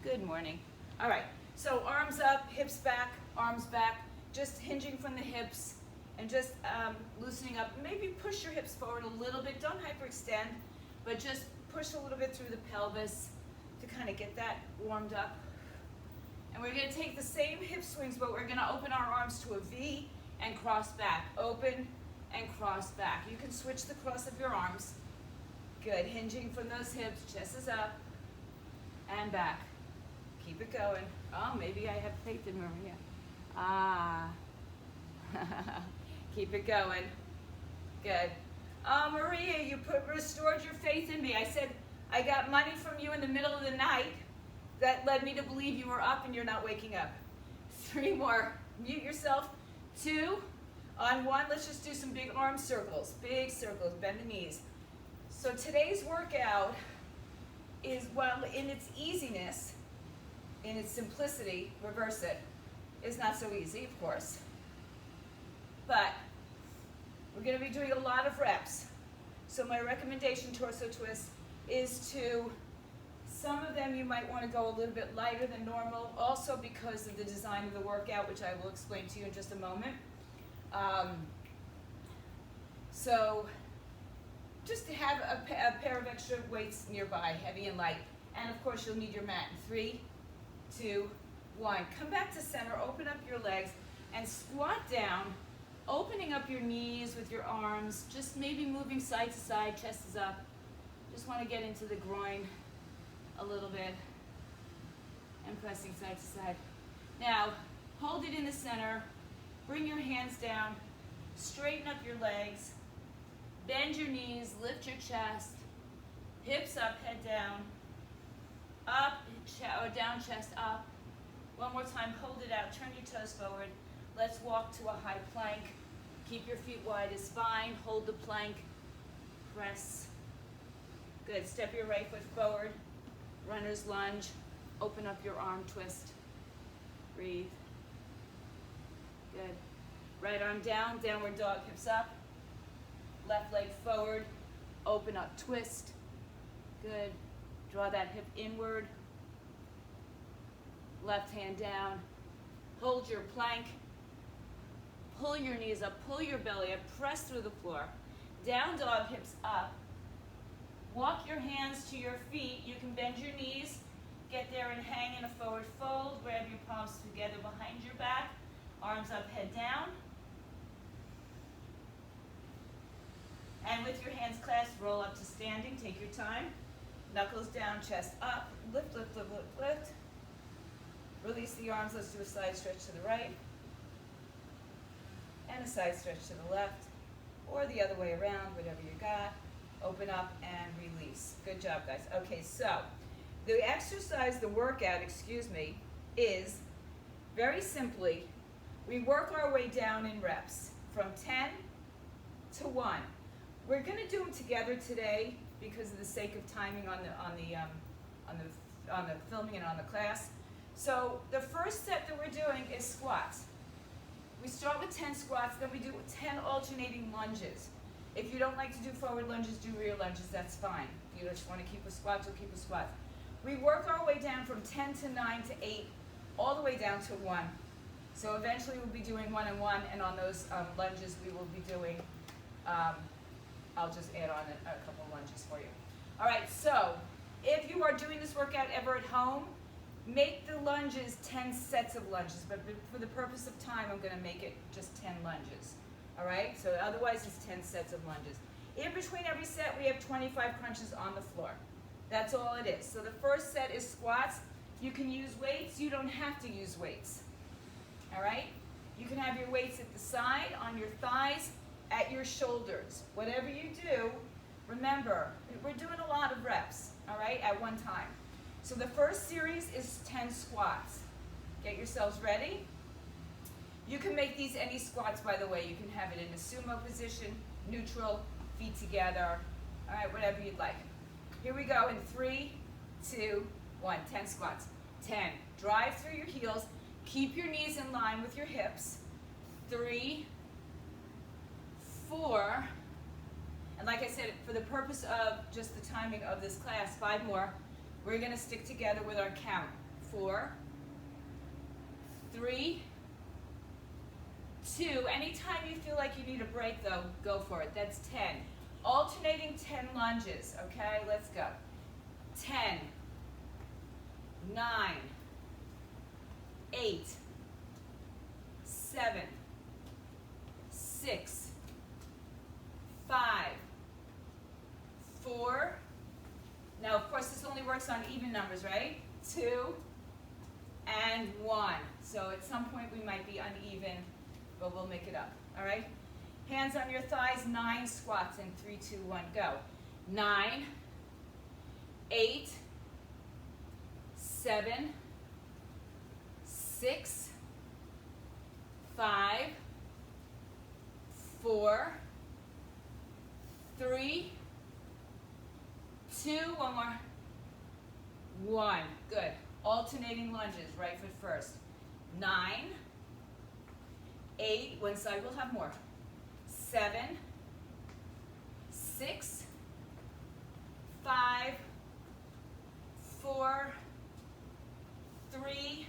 Good morning. All right, so arms up, hips back, arms back, just hinging from the hips and just loosening up. Maybe push your hips forward a little bit. Don't hyperextend, but just push a little bit through the pelvis to kind of get that warmed up. And we're going to take the same hip swings, but we're going to open our arms to a V and cross back. Open and cross back. You can switch the cross of your arms. Good. Hinging from those hips. Chest is up and back. Keep it going. Oh, maybe I have faith in Maria. Ah. Keep it going. Good. Oh, Maria, you restored your faith in me. I said, I got money from you in the middle of the night. That led me to believe you were up and you're not waking up. 3 more. Mute yourself. 2. On 1, let's just do some big arm circles. Big circles. Bend the knees. So today's workout is, well, in its easiness, in its simplicity, reverse it, is not so easy, of course. But we're going to be doing a lot of reps. So my recommendation, torso twist, is to, some of them you might want to go a little bit lighter than normal, also because of the design of the workout, which I will explain to you in just a moment. So just to have a pair of extra weights nearby, heavy and light. And of course you'll need your mat in 3, 2, 1. Come back to center, open up your legs, and squat down, opening up your knees with your arms, just maybe moving side to side, chest is up. Just want to get into the groin a little bit, and pressing side to side. Now, hold it in the center, bring your hands down, straighten up your legs, bend your knees, lift your chest, hips up, head down, up, or down, chest up. One more time, hold it out, turn your toes forward. Let's walk to a high plank. Keep your feet wide as spine, hold the plank, press. Good, step your right foot forward, runner's lunge, open up your arm, twist, breathe. Good. Right arm down, downward dog, hips up. Left leg forward, open up, twist. Good. Draw that hip inward. Left hand down. Hold your plank. Pull your knees up, pull your belly up, press through the floor. Down dog, hips up. Walk your hands to your feet. You can bend your knees, get there and hang in a forward fold. Grab your palms together behind your back. Arms up, head down. And with your hands clasped, roll up to standing. Take your time. Knuckles down, chest up. Lift, lift, lift, lift, lift. Release the arms. Let's do a side stretch to the right. And a side stretch to the left. Or the other way around, whatever you got. Open up and release. Good job, guys. Okay, so the exercise, the workout, is very simply, we work our way down in reps from 10 to 1. We're going to do them together today because of the sake of timing on the filming and on the class. So the first set that we're doing is squats. We start with 10 squats, then we do 10 alternating lunges. If you don't like to do forward lunges, do rear lunges, that's fine. If you just want to keep with squats, we'll keep with squats. We work our way down from 10 to 9 to 8, all the way down to 1. So eventually we'll be doing 1 and 1, and on those lunges we will be doing, I'll just add on a couple lunges for you. All right, so if you are doing this workout ever at home, make the lunges 10 sets of lunges, but for the purpose of time, I'm going to make it just 10 lunges. All right, so otherwise it's 10 sets of lunges. In between every set, we have 25 crunches on the floor. That's all it is. So the first set is squats. You can use weights. You don't have to use weights. All right? You can have your weights at the side, on your thighs, at your shoulders. Whatever you do, remember, we're doing a lot of reps, all right, at one time. So the first series is 10 squats. Get yourselves ready. You can make these any squats, by the way. You can have it in a sumo position, neutral, feet together, all right, whatever you'd like. Here we go in 3, 2, 1, 10 squats. 10, drive through your heels. Keep your knees in line with your hips. 3, 4, and like I said, for the purpose of just the timing of this class, 5 more. We're going to stick together with our count. 4, 3, 2. Anytime you feel like you need a break though, go for it. That's 10. Alternating 10 lunges, okay? Let's go. 10, 9, 8, 7, 6, 5, 4. Now, of course, this only works on even numbers, right? 2 and 1. So at some point we might be uneven, but we'll make it up, all right? Hands on your thighs, 9 squats in 3, 2, 1, go. 9, 8, 7, 6, 5, 4, 3, 2, one more, 1. Good. Alternating lunges, right foot first. 9, 8, one side will have more. 7, 6, 5, 4, 3,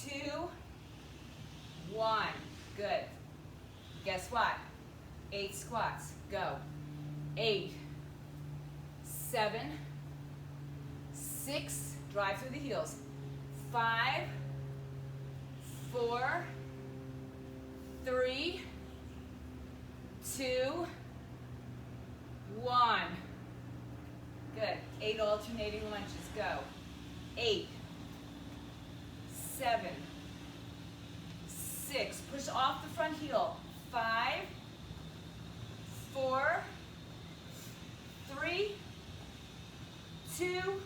2, 1. Good. Guess what? 8 squats. Go. 8, 7, 6, drive through the heels. 5, 4, 3, 2, 1. Good. 8 alternating lunges. Go. 8, 7, 6. Push off the front heel. 5, 4, 3, 2,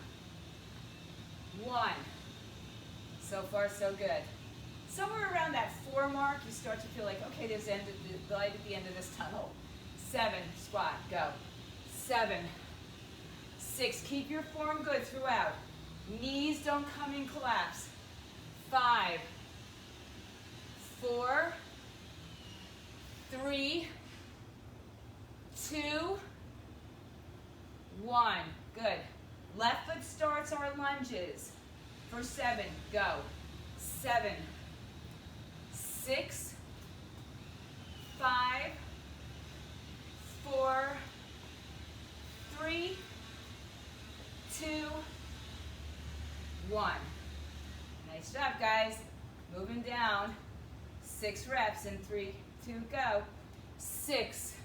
1. So far, so good. Somewhere around that 4 mark, you start to feel like, okay, there's the light at the end of this tunnel. 7, squat, go. 7, 6, keep your form good throughout. Knees don't come in collapse. 5, 4, 3, 2, 1. Good. Left foot starts our lunges. For 7, go. 7, 6, 5, 4, 3, 2, 1. Nice job, guys. Moving down. 6 reps in 3, 2, go. 6,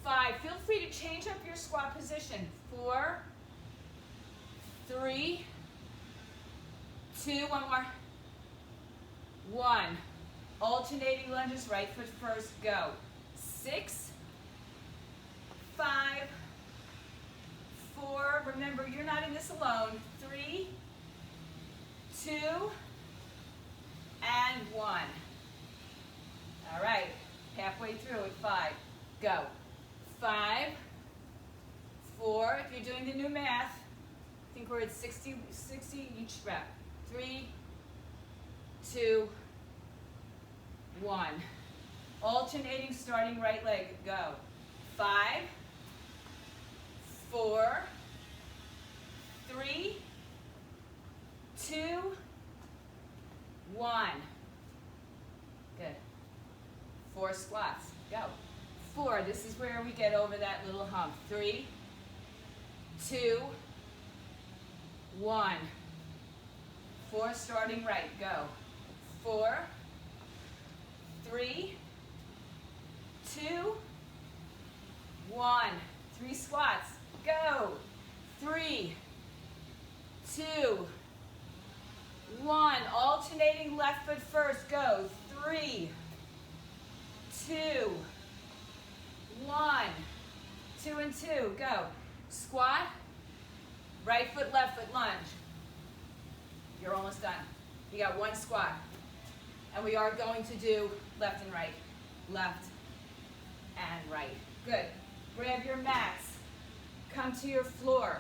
5. Feel free to change up your squat position. 4, 3, 2, one more. 1. Alternating lunges, right foot first, go. 6, 5, 4. Remember, you're not in this alone. 3, 2, and 1. All right, halfway through at 5. Go. 5, 4. If you're doing the new math, I think we're at 60 each rep. 3, 2, 1. Alternating, starting right leg. Go. 5, 4, 3, 2, 1. Good. 4 squats. Go. 4. This is where we get over that little hump. 3, 2, 1. 4 starting right. Go. 4, 3, 2, 1. 3 squats. Go. 3, 2, 1. Alternating left foot first. Go. 3, 2, 1. 2 and 2. Go. Squat. Right foot, left foot, lunge. You're almost done. You got 1 squat. And we are going to do left and right. Left and right. Good. Grab your mats. Come to your floor.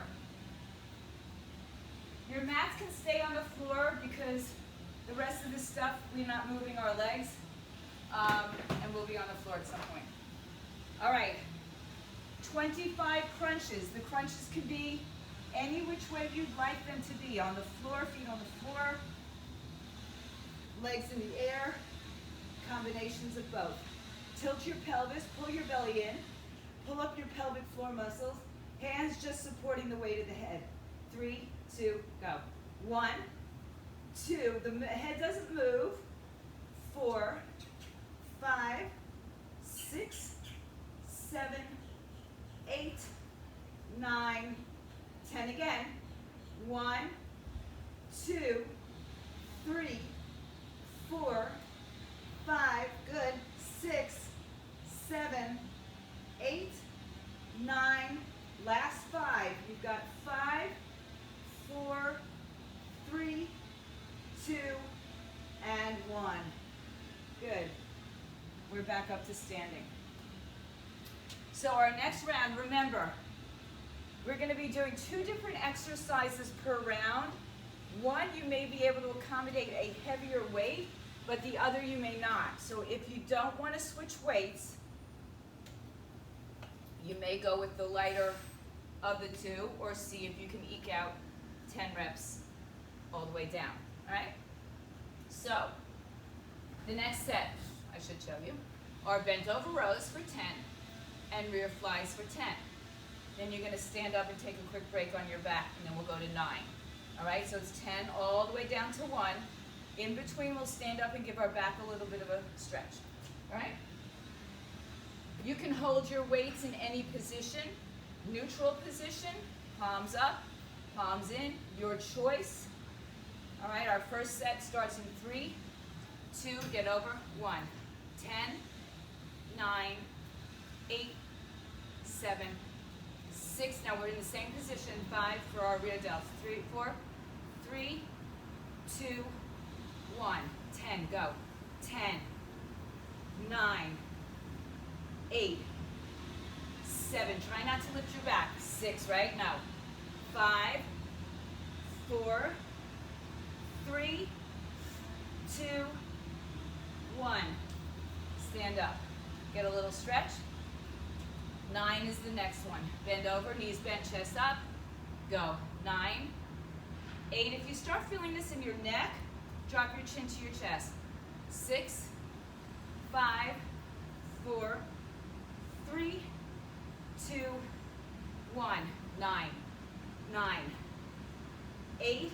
Your mats can stay on the floor because the rest of the stuff, we're not moving our legs. And we'll be on the floor at some point. All right. 25 crunches. The crunches could be any which way you'd like them to be. On the floor, feet on the floor, legs in the air, combinations of both. Tilt your pelvis, pull your belly in, pull up your pelvic floor muscles, hands just supporting the weight of the head. 3, 2, go. 1, 2, the head doesn't move. 4, 5, 6, 7, 8, 9, 10 again. 1, 2, 3, 4, 5, good. 6, 7, 8, 9, last 5. You've got 5, 4, 3, 2, and 1. Good. We're back up to standing. So our next round, remember, we're going to be doing 2 different exercises per round. One, you may be able to accommodate a heavier weight, but the other you may not. So if you don't want to switch weights, you may go with the lighter of the 2 or see if you can eke out 10 reps all the way down. All right? So the next set, I should show you, are bent over rows for 10 and rear flies for 10. Then you're going to stand up and take a quick break on your back, and then we'll go to 9. All right, so it's 10 all the way down to 1. In between, we'll stand up and give our back a little bit of a stretch. All right? You can hold your weights in any position. Neutral position, palms up, palms in, your choice. All right, our first set starts in 3, 2, get over, 1. 10, 9, 8, 7, 6. Now we're in the same position. 5 for our rear delts. 3, 4, 3, 2, 1. 10, go. 10, 9, 8, 7. Try not to lift your back. 6, right? Now. 5, 4, 3, 2, 1. Stand up. Get a little stretch. 9 is the next one. Bend over, knees bent, chest up. Go. 9, 8. If you start feeling this in your neck, drop your chin to your chest. 6, 5, 4, 3, 2, 1. 9, 9, 8,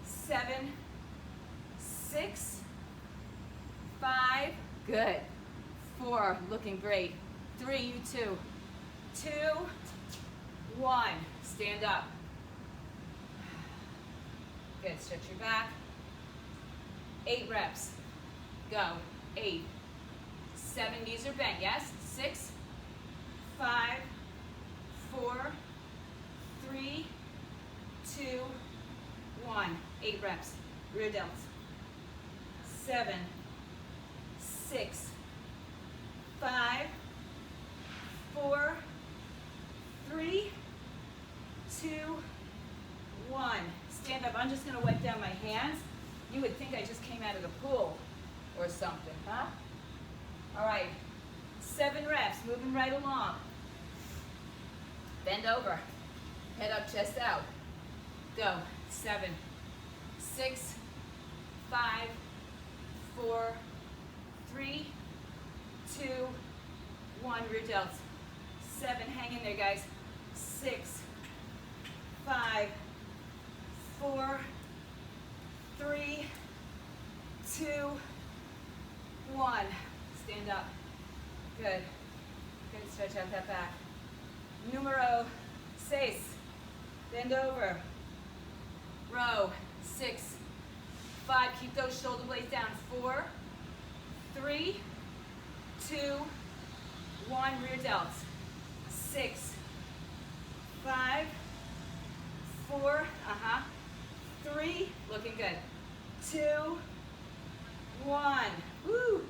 7, 6, 5, good. 4, looking great. 3, you 2, 2, 1. Stand up. Good, stretch your back. 8 reps. Go. 8, 7, knees are bent, yes? 6, 5, 4, 3, 2, 1. 8 reps. Rear delts. 7, 6, 5, 4, 3, 2, 1. Stand up. I'm just going to wipe down my hands. You would think I just came out of the pool or something, huh? All right. 7 reps. Moving right along. Bend over. Head up, chest out. Go. 7, 6, 5, 4, 3, 2, 1. Rear delts. 7. Hang in there, guys. 6, 5, 4, 3, 2, 1. Stand up. Good. Good. Stretch out that back. Numero 6. Bend over. Row. 6, 5. Keep those shoulder blades down. 4, 3, 2, 1. Rear delts. 6, 5, 4, 3, looking good. 2, 1. Woo!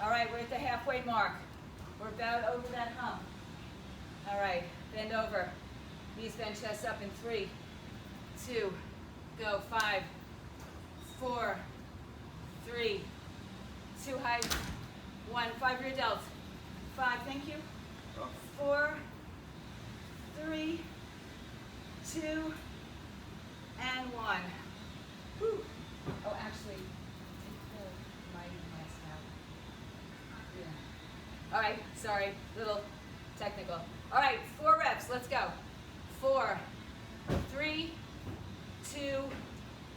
All right, we're at the halfway mark. We're about over that hump. All right, bend over. Knees bend, chest up in 3, 2, go. 5, 4, 3, 2, high, 1. 5 rear delts. 5, thank you. 4, 3, 2, and 1. Whew. Oh, actually, take the lighting mask out. Yeah. All right, sorry, little technical. All right, 4 reps, let's go. 4, 3, 2,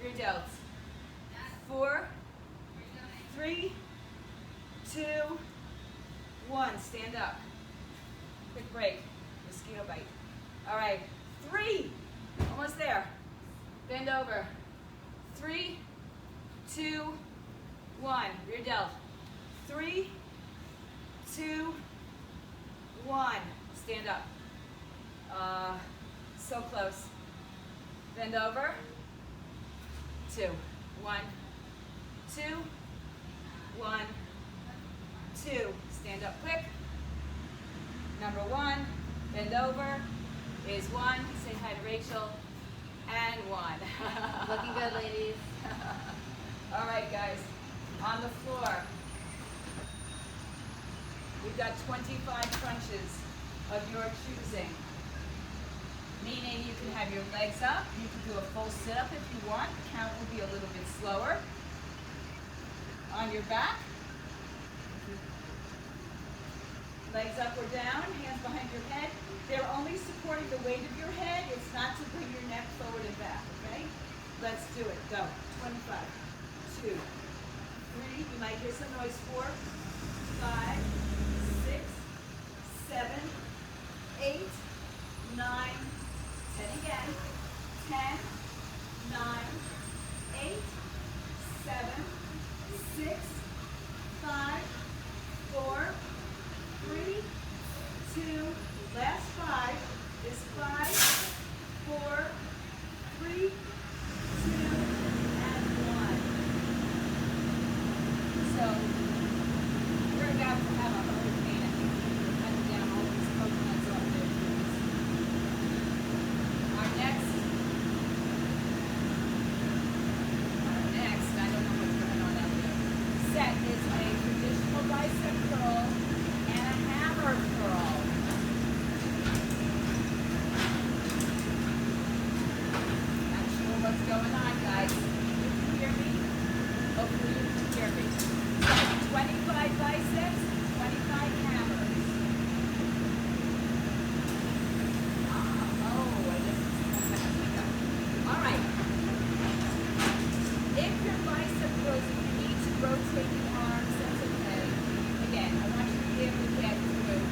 rear delts. 4, 3, 2, 1, stand up. Quick break, mosquito bite. All right, 3, almost there. Bend over. 3, 2, 1, rear delt. 3, 2, 1, stand up. So close. Bend over. 2, 1, 2, 1, 2. Stand up quick. Number 1, bend over, is 1. Say hi to Rachel. And 1. Looking good, ladies. All right, guys. On the floor. We've got 25 crunches of your choosing. Meaning you can have your legs up. You can do a full sit-up if you want. Count will be a little bit slower. On your back. Legs up or down, hands behind your head. They're only supporting the weight of your head. It's not to bring your neck forward and back, okay? Let's do it. Go. 25, 2, 3. You might hear some noise. 4, 5, 6, 7, 8, 9, 10 again. 10, 9, 8, 7, 6, 5, 4, 3, 2, last 5 is 5, 4, 3, 2, and 1. So, we're about to have a hurricane. I think we're cutting down all these coconuts off their trees. Our next, I don't know what's going on out there, set is a traditional bicep curl and a hammer curl. Not sure what's going on, guys. You can hear me? Hopefully you can hear me. So 25 biceps, 25 hammers. Oh, I just all right. If your bicep curls, you need to rotate your arms, that's okay. Again, I want you to be able to get through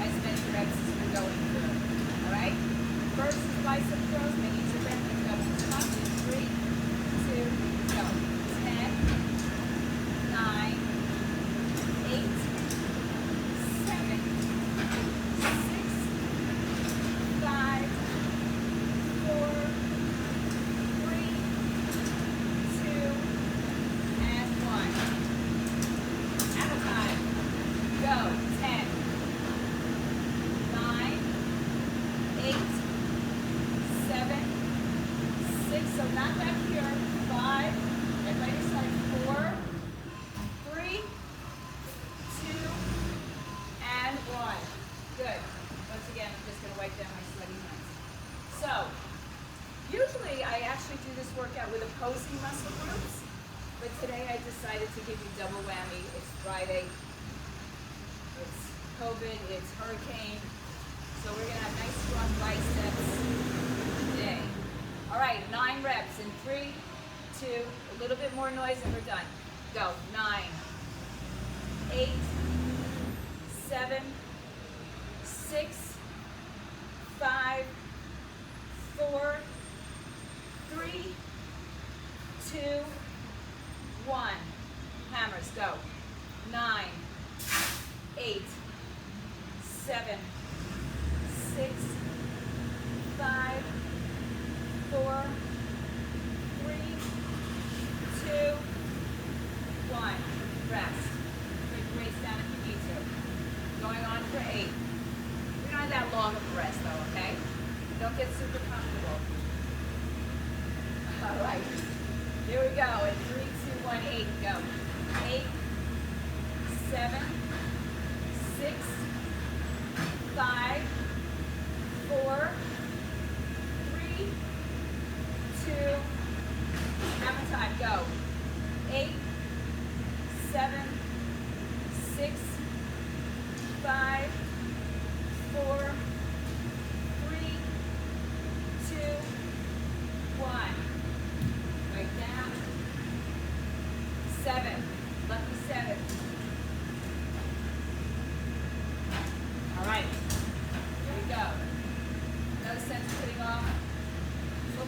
as many reps as we're going through. All right? First is bicep curls. Make each rep and go up in 3, 2, go. 10, 9, 8, 7, 6, 5, 4, 3, 2, and 1. Out of time. Go. 10, 9, 8, 7, 6. So not back here. 5. Everybody start. 4, 3, 2, and 1. Good. Once again, I'm just going to wipe down my sweaty hands. So, usually I actually do this workout with opposing muscle groups, but today I decided to give you double whammy. It's Friday. It's COVID, it's hurricane, so we're gonna have nice strong biceps today. All right, 9 reps in 3, 2, a little bit more noise and we're done. Go, 9, 8, 7, 6, 5, 4, 3, 2, 1. Hammers, go. 9, 8, 7, 6, 5, 4, 3, 2, 1. Rest. Bring the weights down if you need to. Going on for 8. We're not that long of a rest though, okay? Don't get super comfortable. All right. Here we go. In 3, 2, 1, 8. Go. 8, 7, 6, 5, 4, 3,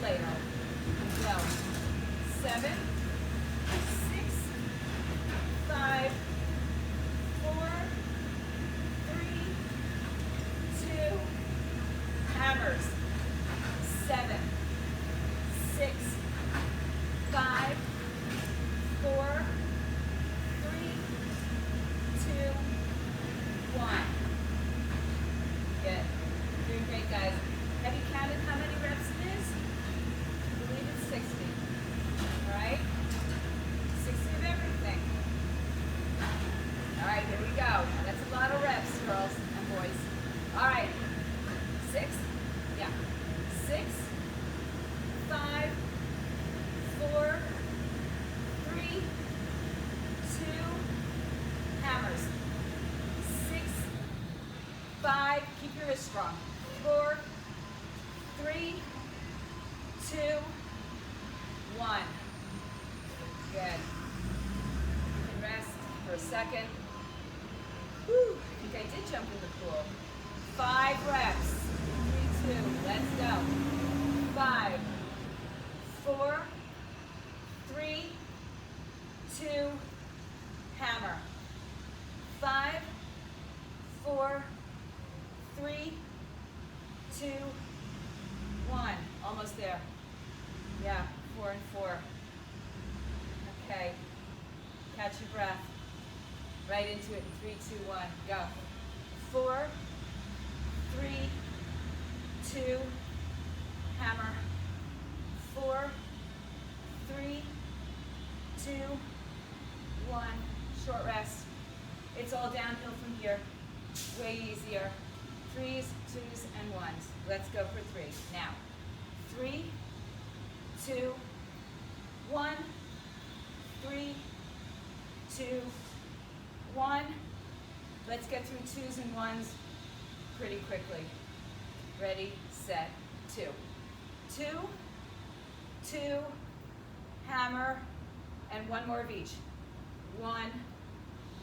later. Go. 7, 6, 5, 4, 3, 2, hammers. 7, 6, 5, 4, 3, 2, 1. Good. Doing great, guys. Have you counted how many reps it is? I believe it's 60. All right? 60 of everything. All right, here we go. That's a lot of reps, girls and boys. All right. 6. Yeah. 6, 5, 4, 3, 2, hammers. 6, 5, keep your wrist strong. 4, 3, 2, 1. Good. You can rest for a second. Whew, I think I did jump in the pool. 5 reps. 3, 2, let's go. 5, 4, 3, 2, hammer. 5, 4, 3, 2, 1. Almost there. Yeah, 4 and 4. Okay. Catch your breath. Right into it in 3, 2, 1. Go. 4, 3, 2, hammer. 4, 3, 2, 1. Short rest. It's all downhill from here. Way easier. 3s, 2s, and 1s. Let's go for 3. Now. 3, 2, 1. 3, 2, 1. Let's get through 2s and 1s pretty quickly. Ready, set, 2. 2, 2, hammer, and 1 more of each. 1,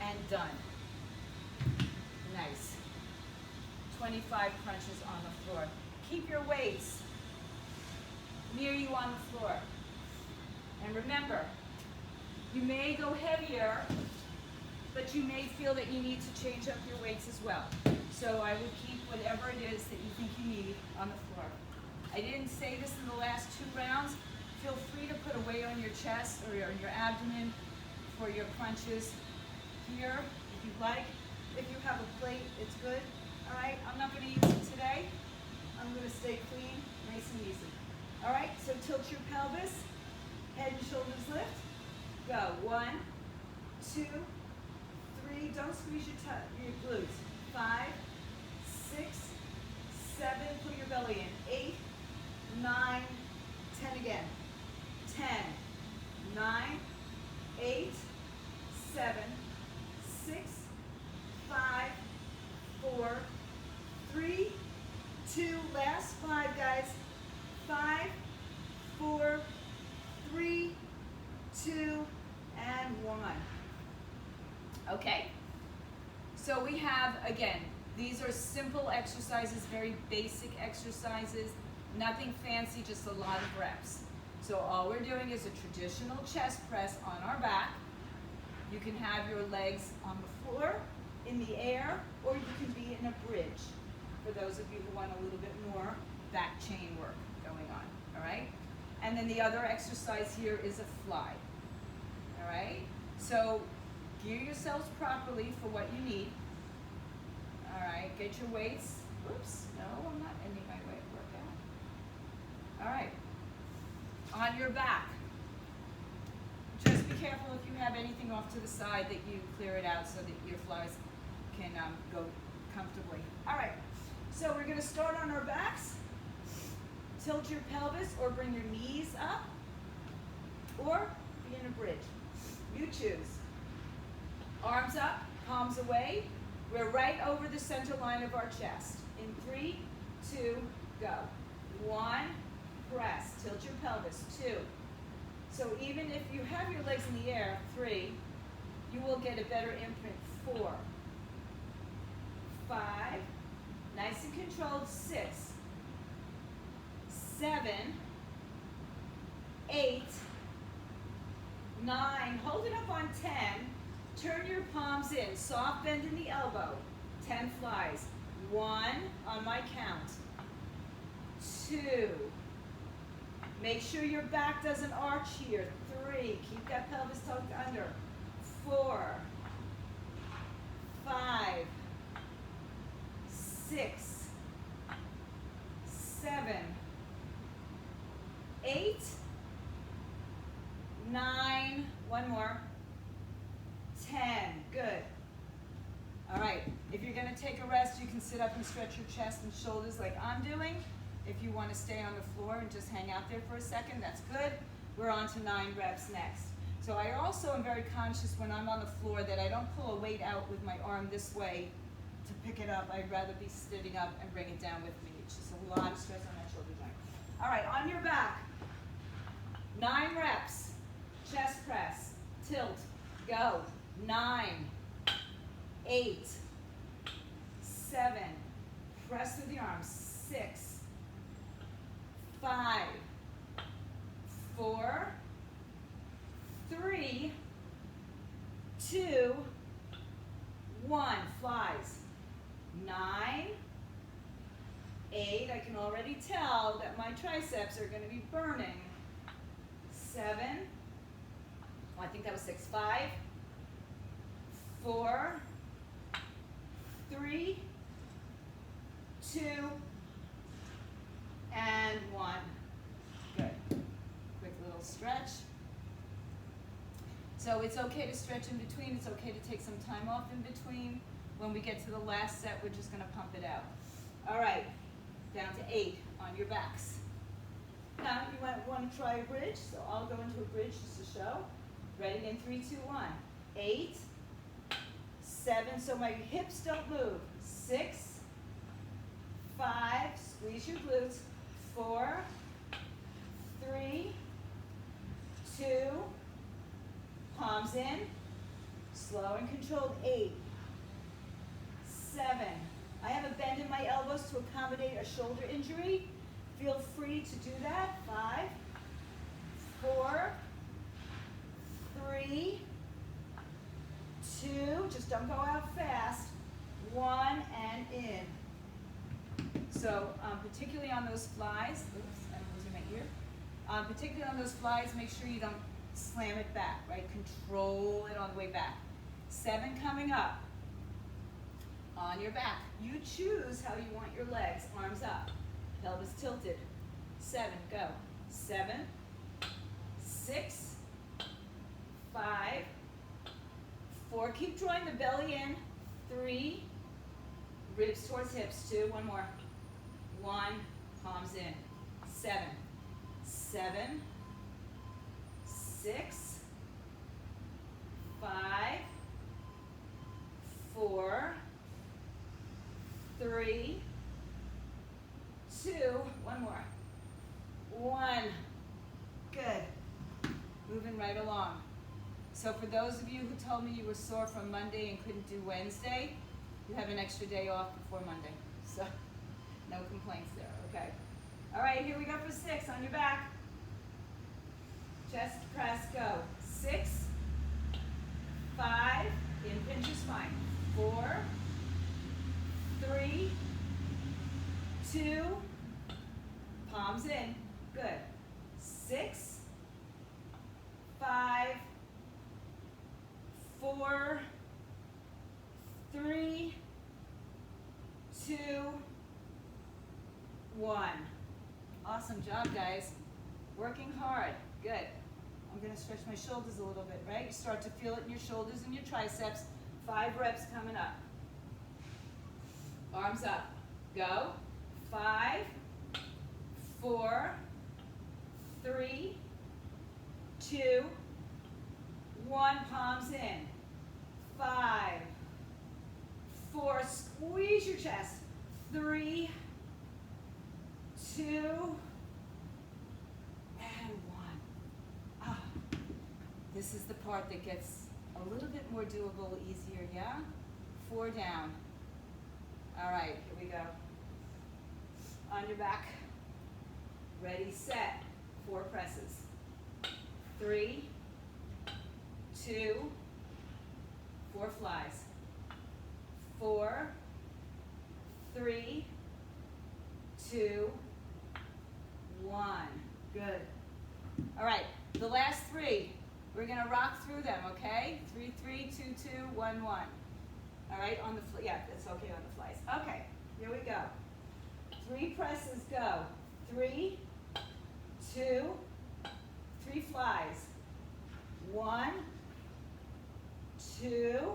and done. Nice. 25 crunches on the floor. Keep your weights near you on the floor. And remember, you may go heavier, but you may feel that you need to change up your weights as well. So I would keep whatever it is that you think you need on the floor. I didn't say this in the last 2 rounds. Feel free to put a weight on your chest or your abdomen for your crunches here, if you'd like. If you have a plate, it's good. All right, I'm not going to use it today. I'm going to stay clean, nice and easy. All right, so tilt your pelvis, head and shoulders lift. Go. 1, 2, 3. Don't squeeze your glutes. 5, 6, 7. Put your belly in. 8, 9, 10 again. 10, 9, 8, 7, 6, 5, 4, 3, 2. Last 5, guys. 5, 4, 3, 2, and 1. Okay. So we have, again, these are simple exercises, very basic exercises, nothing fancy, just a lot of reps. So all we're doing is a traditional chest press on our back. You can have your legs on the floor, in the air, or you can be in a bridge, for those of you who want a little bit more back chain work going on, all right? And then the other exercise here is a fly, all right? So gear yourselves properly for what you need. All right, get your weights. Oops, no, I'm not ending my weight workout. All right, on your back. Just be careful if you have anything off to the side that you clear it out so that your flies can go comfortably. All right, so we're gonna start on our backs. Tilt your pelvis or bring your knees up, or be in a bridge. You choose. Arms up, palms away. We're right over the center line of our chest. In 3, 2, go. 1, press, tilt your pelvis. 2. So even if you have your legs in the air, 3, you will get a better imprint. 4, 5, nice and controlled. 6, 7, 8, 9, hold it up on 10, turn your palms in, soft bend in the elbow, 10 flies, 1 on my count, 2, make sure your back doesn't arch here, 3, keep that pelvis tucked under, 4, 5, 6, 7, 8, 9, one more, 10, good. All right, if you're gonna take a rest, you can sit up and stretch your chest and shoulders like I'm doing. If you wanna stay on the floor and just hang out there for a second, that's good. We're on to 9 reps next. So I also am very conscious when I'm on the floor that I don't pull a weight out with my arm this way to pick it up. I'd rather be sitting up and bring it down with me. It's just a lot of stress on that shoulder joint. All right, on your back, 9 reps, chest press, tilt, go, 9, 8, 7, press through the arms, 6, 5, 4, 3, 2, 1, flies, 9, 8, I can already tell that my triceps are going to be burning, 7, oh, I think that was 6, 5, 4, 3, 2, and 1. Good. Quick little stretch. So it's okay to stretch in between. It's okay to take some time off in between. When we get to the last set, we're just going to pump it out. All right, down to 8 on your backs. Now you might want to try a bridge, so I'll go into a bridge just to show. Ready in 3, 2, 1. 8, 7, so my hips don't move. 6, 5, squeeze your glutes. 4, 3, 2, palms in, slow and controlled. 8, 7. I have a bend in my elbows to accommodate a shoulder injury. Feel free to do that. 5, 4, 3, 2, just don't go out fast. 1 and in. So particularly on those flies, oops, I'm losing my ear. Particularly on those flies, make sure you don't slam it back, right? Control it on the way back. 7 coming up. On your back. You choose how you want your legs. Arms up. Pelvis tilted. 7, go. 7, 6, 5, 4. Keep drawing the belly in. 3, ribs towards hips. 2, one more. 1, palms in. 7, 7, 6, 5, 4, 3, 2, one more. 1. Good. Moving right along. So for those of you who told me you were sore from Monday and couldn't do Wednesday, you have an extra day off before Monday. So no complaints there, okay? All right, here we go for 6 on your back. Chest press, go. 6, 5, in pinch your spine. 4, 3, 2, palms in. Good. 6, 5, 4, 3, 2, 1. Awesome job, guys. Working hard. Good. I'm going to stretch my shoulders a little bit, right? You start to feel it in your shoulders and your triceps. 5 reps coming up. Arms up. Go. 5, 4, 3, 2, 1. Palms in. 5, 4. Squeeze your chest. 3, 2, and 1. Ah, this is the part that gets a little bit more doable, easier, yeah? 4 down. All right, here we go. On your back. Ready, set. 4 presses. 3, 2, 4 flies. 4, 3, 2, 1. Good. All right, the last 3. We're going to rock through them, okay? 3, 3, 2, 2, 1, 1. All right, on the yeah, it's okay on the flies. Okay, here we go. 3 presses, go. 3, 2, 3 flies. 1, 2,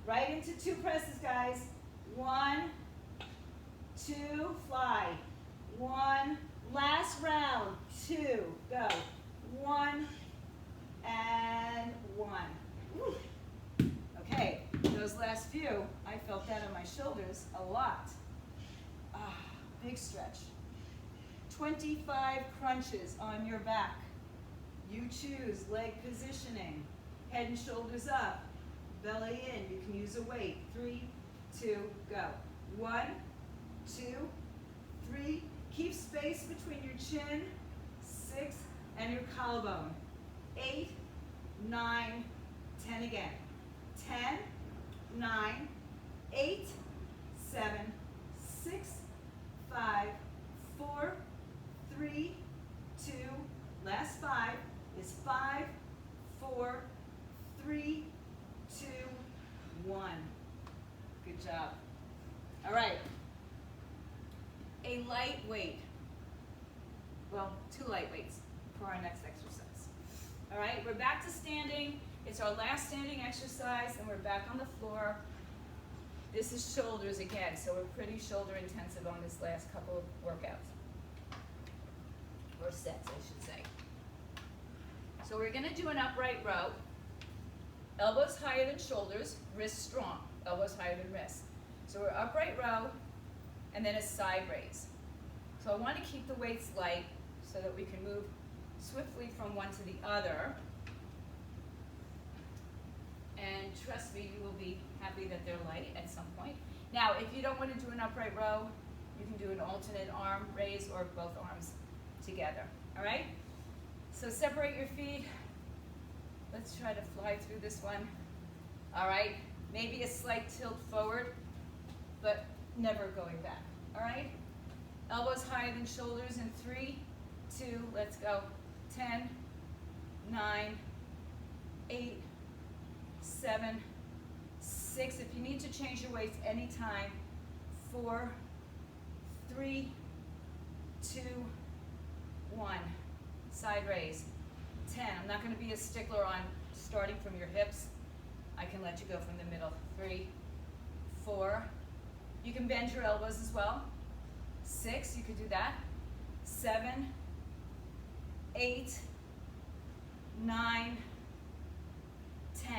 right into 2 presses, guys. 1, 2, fly. 1, last round. 2, go. 1 and 1. Woo. Okay, those last few, I felt that on my shoulders a lot. Ah, big stretch. 25 crunches on your back. You choose leg positioning. Head and shoulders up. Belly in. You can use a weight. 3, 2, go. 1, 2, 3. Keep space between your chin, 6, and your collarbone. 8, 9, 10 again. 10, 9, 8, 7, 6, 5, 4, 3, 2, last 5 is 5, 4, 3, 2, 1. Good job. All right. A light weight. Well, 2 light weights for our next exercise. All right, we're back to standing. It's our last standing exercise, and we're back on the floor. This is shoulders again, so we're pretty shoulder intensive on this last couple of workouts. Or sets, I should say. So we're going to do an upright row. Elbows higher than shoulders, wrists strong. Elbows higher than wrists. So we're upright row, and then a side raise. So I want to keep the weights light so that we can move swiftly from one to the other. And trust me, you will be happy that they're light at some point. Now, if you don't want to do an upright row, you can do an alternate arm raise or both arms together. All right? So separate your feet. Let's try to fly through this one. All right? Maybe a slight tilt forward, but never going back. All right? Elbows higher than shoulders in 3, 2, let's go. 10, 9, 8, 7, 6. If you need to change your weights anytime. 4, 3, 2, 1. Side raise. 10. I'm not going to be a stickler on starting from your hips. I can let you go from the middle. 3, 4. You can bend your elbows as well. 6, you could do that. 7, 8, 9, 10.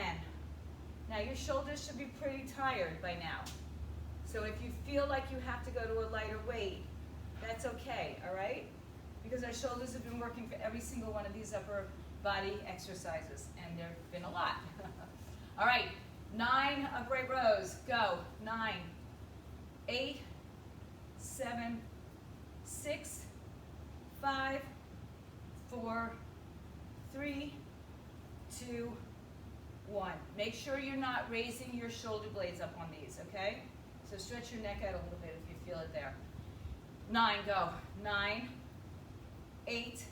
Now your shoulders should be pretty tired by now. So if you feel like you have to go to a lighter weight, that's okay, all right? Because our shoulders have been working for every single one of these upper body exercises, and there have been a lot. All right, 9 upright rows, go. 9, 8, 7, 6, 5, 4, 3, 2, 1. Make sure you're not raising your shoulder blades up on these, okay? So stretch your neck out a little bit if you feel it there. 9, go. 9, 8,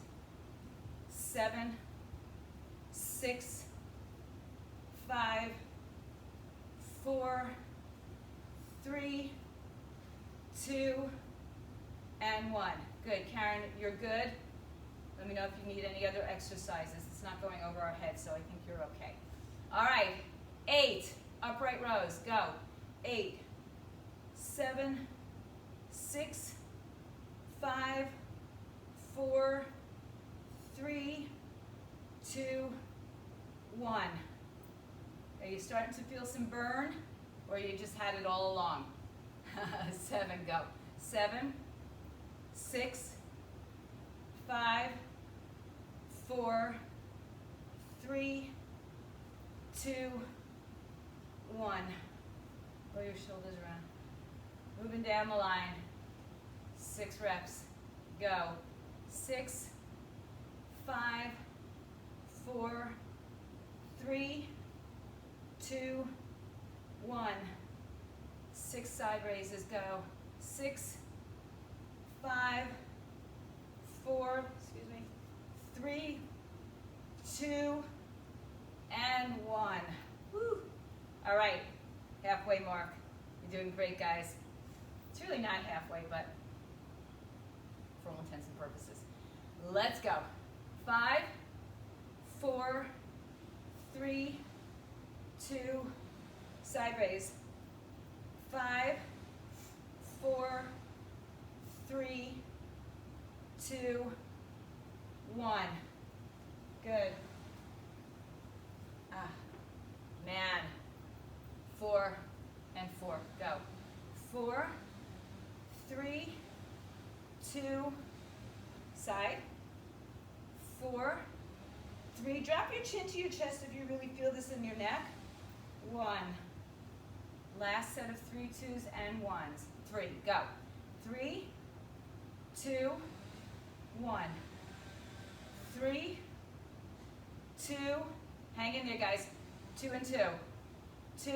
7, 6, 5, 4, 3, 2, and 1. Good, Karen, you're good. Let me know if you need any other exercises. It's not going over our heads, so I think you're okay. All right, 8 upright rows, go. 8, 7, 6, 5, 4, 3, 2, 1. Are you starting to feel some burn, or you just had it all along? 7, go. 7, 6, 5, 4, 3, 2, 1. Roll your shoulders around. Moving down the line. 6 reps. Go. 6, 5, 4, 3, 2, 1. 6 side raises, go. 6, 5, 4, 3, 2, and 1. Woo. All right, halfway mark. You're doing great, guys. It's really not halfway, but for all intents and purposes. Let's go. 5, 4, 3, 2, side raise. 5, 4, 3, 2, 1. Good. Man. 4 and 4. Go. 4, 3, 2, side. 4, 3. Drop your chin to your chest if you really feel this in your neck. 1. Last set of 3 2s and 1s. 3. Go. 3, 2, 1. 3, 2. Hang in there, guys. 2 and 2. 2,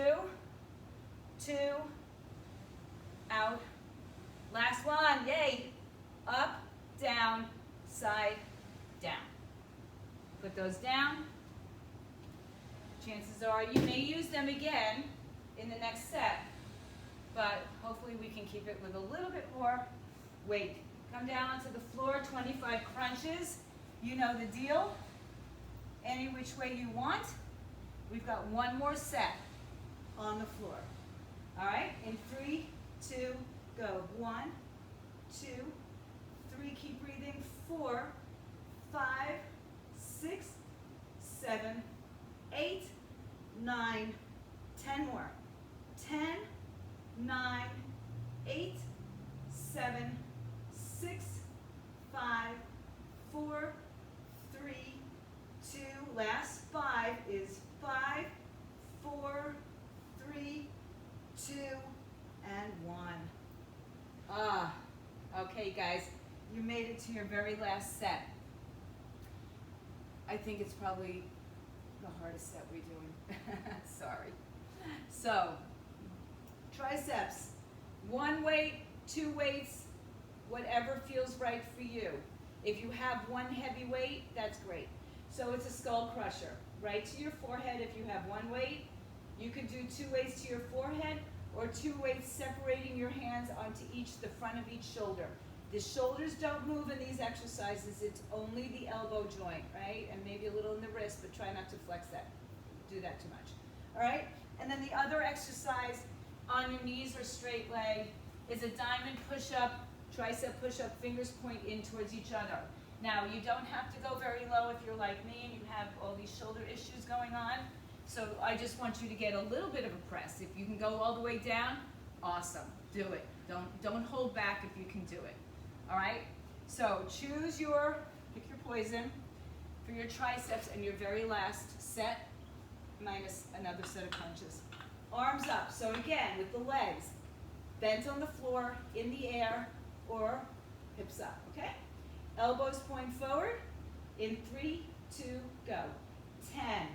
2. Out. Last one. Yay. Up, down, side, down. Put those down. Chances are you may use them again in the next set, but hopefully we can keep it with a little bit more weight. Come down onto the floor, 25 crunches. You know the deal. Any which way you want. We've got one more set on the floor. All right, in 3, 2, go. 1, 2, 3, keep breathing. 4, 5, 6, 7, 8, 9, 10 more. 10, 9, 8, 7, 6, 5, 4, 3, 2. Last 5 is 5, 4, 3, 2, and 1. Okay, guys, you made it to your very last set. I think it's probably the hardest set we're doing. Sorry. So, triceps, 1 weight, 2 weights, whatever feels right for you. If you have 1 heavy weight, that's great. So it's a skull crusher, right to your forehead. If you have 1 weight, you could do 2 weights to your forehead or 2 weights separating your hands onto the front of each shoulder. The shoulders don't move in these exercises. It's only the elbow joint, right? And maybe a little in the wrist, but try not to flex that. Do that too much. All right? And then the other exercise on your knees or straight leg is a diamond push-up, tricep push-up, fingers point in towards each other. Now, you don't have to go very low if you're like me and you have all these shoulder issues going on. So I just want you to get a little bit of a press. If you can go all the way down, awesome. Do it. Don't hold back if you can do it. All right? So pick your poison for your triceps and your very last set, minus another set of crunches. Arms up. So again, with the legs bent on the floor, in the air, or hips up, okay? Elbows point forward. In 3, 2, go. 10,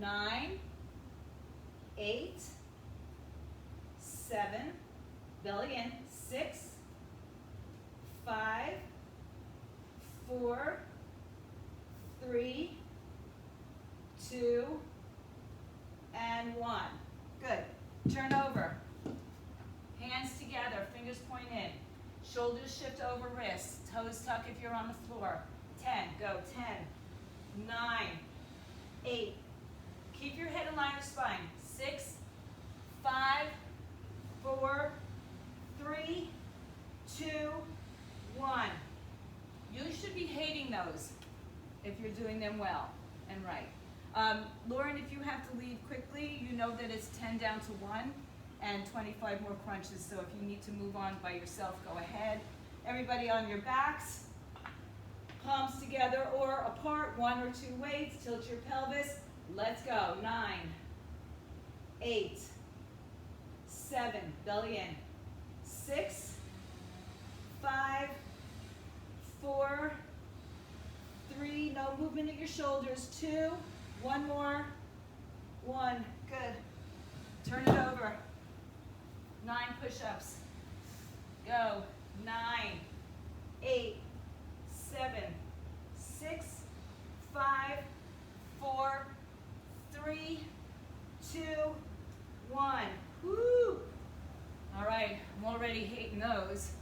9, 8, 7, belly in, 6, 5, 4, 3, 2, and 1. Good. Turn over. Hands together, fingers point in. Shoulders shift over wrists. Toes tuck if you're on the floor. 10, go. 10, 9, 8. Keep your head in line with spine. 6, 5, 4, 3, 2, 1. You should be hating those if you're doing them well and right. Lauren, if you have to leave quickly, you know that it's 10 down to 1 and 25 more crunches. So if you need to move on by yourself, go ahead. Everybody on your backs, palms together or apart, 1 or 2 weights, tilt your pelvis. Let's go. 9, 8, 7, belly in. 6, 5, 4, 3, no movement at your shoulders. 2, 1 more, 1, good. Turn it over. 9 push-ups. Go. 9, 8, 7, 6, 5, 4, 3, 2, 1. Woo! All right, I'm already hating those.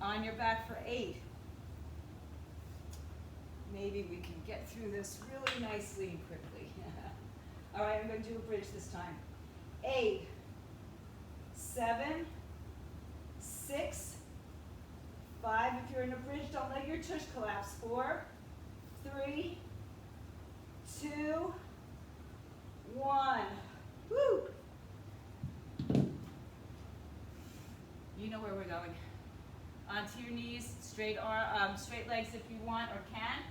On your back for 8. Maybe we can get through this really nicely and quickly. All right, I'm going to do a bridge this time. 8, 7, 6, 5. If you're in a bridge, don't let your tush collapse. 4, 3, 2, 1. Woo! You know where we're going. Onto your knees, straight legs if you want or can.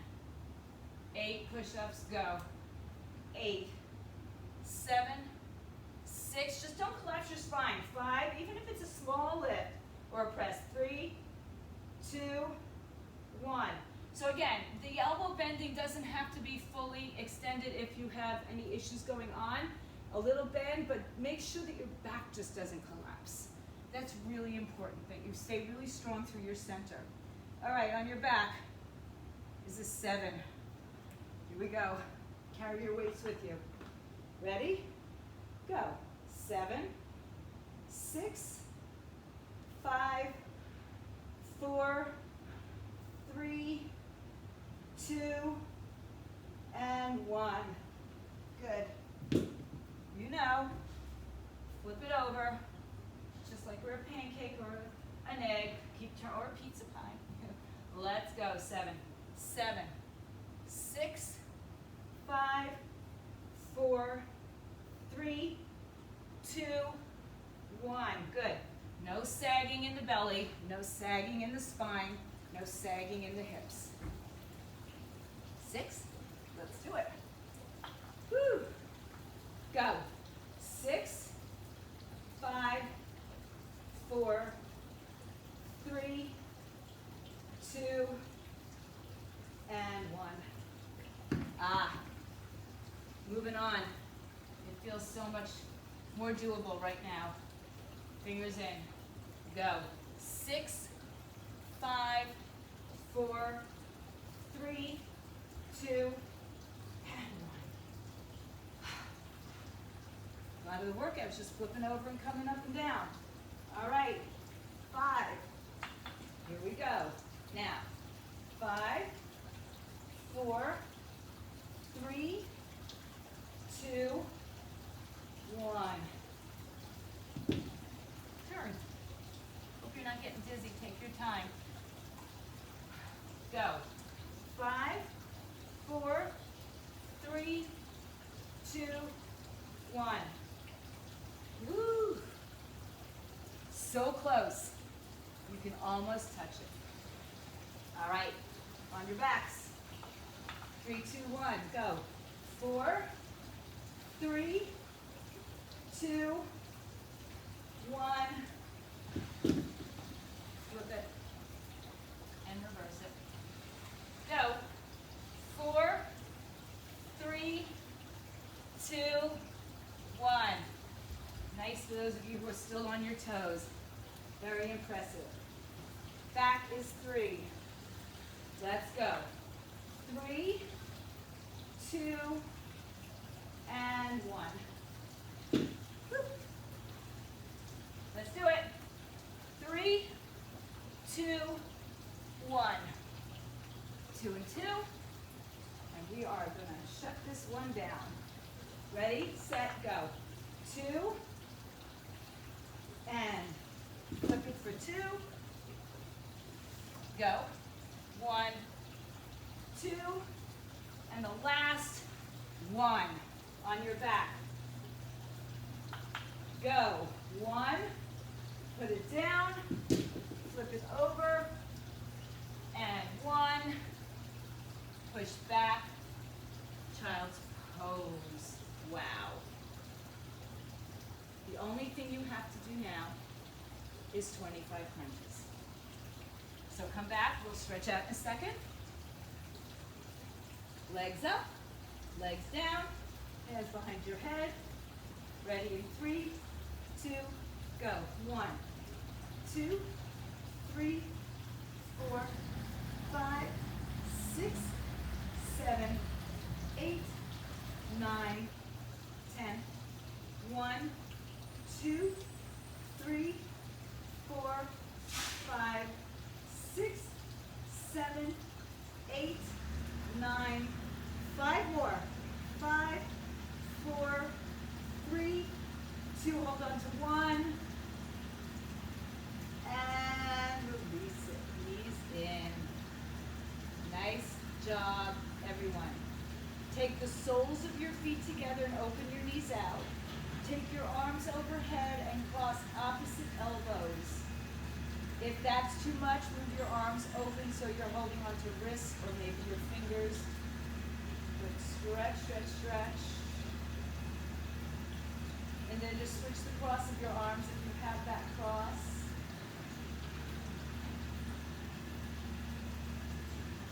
8 push-ups, go. 8, 7, 6. Just don't collapse your spine. 5, even if it's a small lift or a press. 3, 2, 1. So again, the elbow bending doesn't have to be fully extended if you have any issues going on. A little bend, but make sure that your back just doesn't collapse. That's really important, that you stay really strong through your center. All right, on your back is a 7. Here we go. Carry your weights with you. Ready? Go. 7, 6, 5, 4, 3, 2, and 1. Good. You know, flip it over, just like we're a pancake or an egg, or a pizza pie. Let's go. 7, 7, 6, 5, 4, 3, 2, 1. Good. No sagging in the belly, no sagging in the spine, no sagging in the hips. 6. Let's do it. Woo. Go. 6, 5, 4, 3, 2, and 1. Moving on. It feels so much more doable right now. Fingers in. Go. 6, 5, 4, 3, 2, and 1. A lot of the workout is just flipping over and coming up and down. All right. 5. Here we go. Now, 5, 4, 3, 2, 1. Turn. Hope you're not getting dizzy. Take your time. Go. 5, 4, 3, 2, 1. Woo! So close. You can almost touch it. All right. On your backs. 3, 2, 1. Go. 4, 3, 2, 1. Flip it and reverse it. Go. 4, 3, 2, 1. Nice for those of you who are still on your toes. Very impressive. Back is 3. Let's go. 3, 2, and 1. Woo. Let's do it. 3, 2, 1. 2 and 2. And we are going to shut this one down. Ready, set, go. 2, and flip it for 2. Go. 1, 2, and the last 1 on your back. Go. 1, put it down, flip it over, and 1, push back, child's pose. Wow. The only thing you have to do now is 25 crunches. So come back, we'll stretch out in a second. Legs up, legs down, hands behind your head. Ready in 3, 2, go. 1, 2, 3, 4, 5, 6, 7, 8, 9, 10. 1, 2, 3, 4, 5, 6, 7, 8, 9, 5 more. 5, 4, 3, 2, hold on to 1. And release it. Knees in. Nice job, everyone. Take the soles of your feet together and open your knees out. Take your arms overhead and cross opposite elbows. If that's too much, move your arms open so you're holding onto wrists or maybe your fingers. Good. Stretch, stretch, stretch. And then just switch the cross of your arms if you have that cross.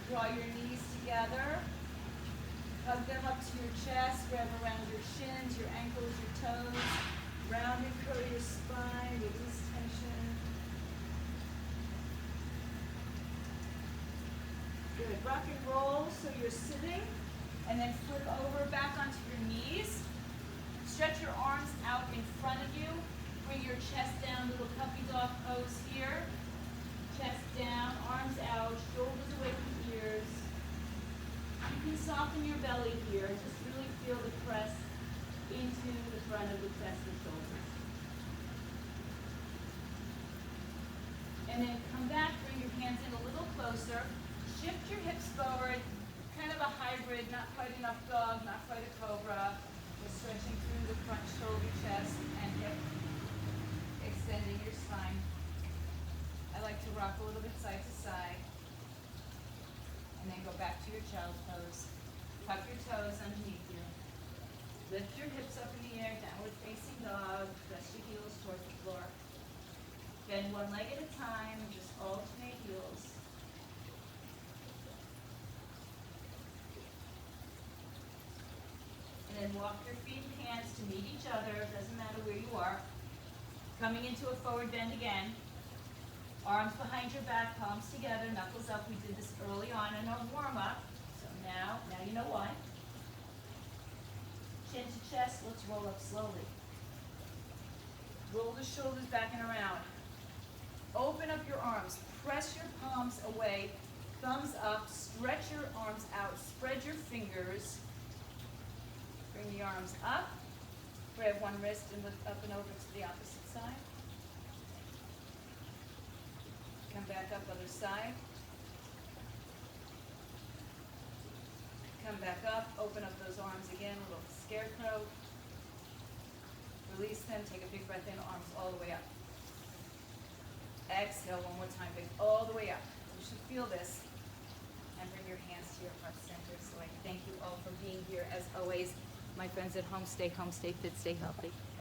Draw your knees together. Hug them up to your chest, grab around your shins, your ankles, your toes. Round and curl your spine, release tension. Good. Rock and roll so you're sitting, and then flip over back onto your knees. Stretch your arms out in front of you. Bring your chest down, little puppy dog pose here. Chest down, arms out, shoulders away from ears. You can soften your belly here. Just really feel the press into the front of the chest and shoulders. And then come back, bring your hands in a little closer. Shift your hips forward, kind of a hybrid, not quite enough dog, not quite a cobra. Just stretching through the front shoulder, chest, and hip, extending your spine. I like to rock a little bit side to side. And then go back to your child's pose. Tuck your toes underneath you. Lift your hips up in the air, downward facing dog. Press your heels towards the floor. Bend one leg at a time, just alternate heels. And then walk your feet and hands to meet each other, doesn't matter where you are. Coming into a forward bend again. Arms behind your back, palms together, knuckles up. We did this early on in our warm-up. So now you know why. Chin to chest, let's roll up slowly. Roll the shoulders back and around. Open up your arms. Press your palms away. Thumbs up. Stretch your arms out. Spread your fingers. Bring the arms up. Grab one wrist and lift up and over to the opposite side. Come back up, other side. Come back up, open up those arms again, a little scarecrow. Release them, take a big breath in, arms all the way up. Exhale one more time, big all the way up. You should feel this. And bring your hands to your heart center. So I thank you all for being here. As always, my friends at home, stay fit, stay healthy.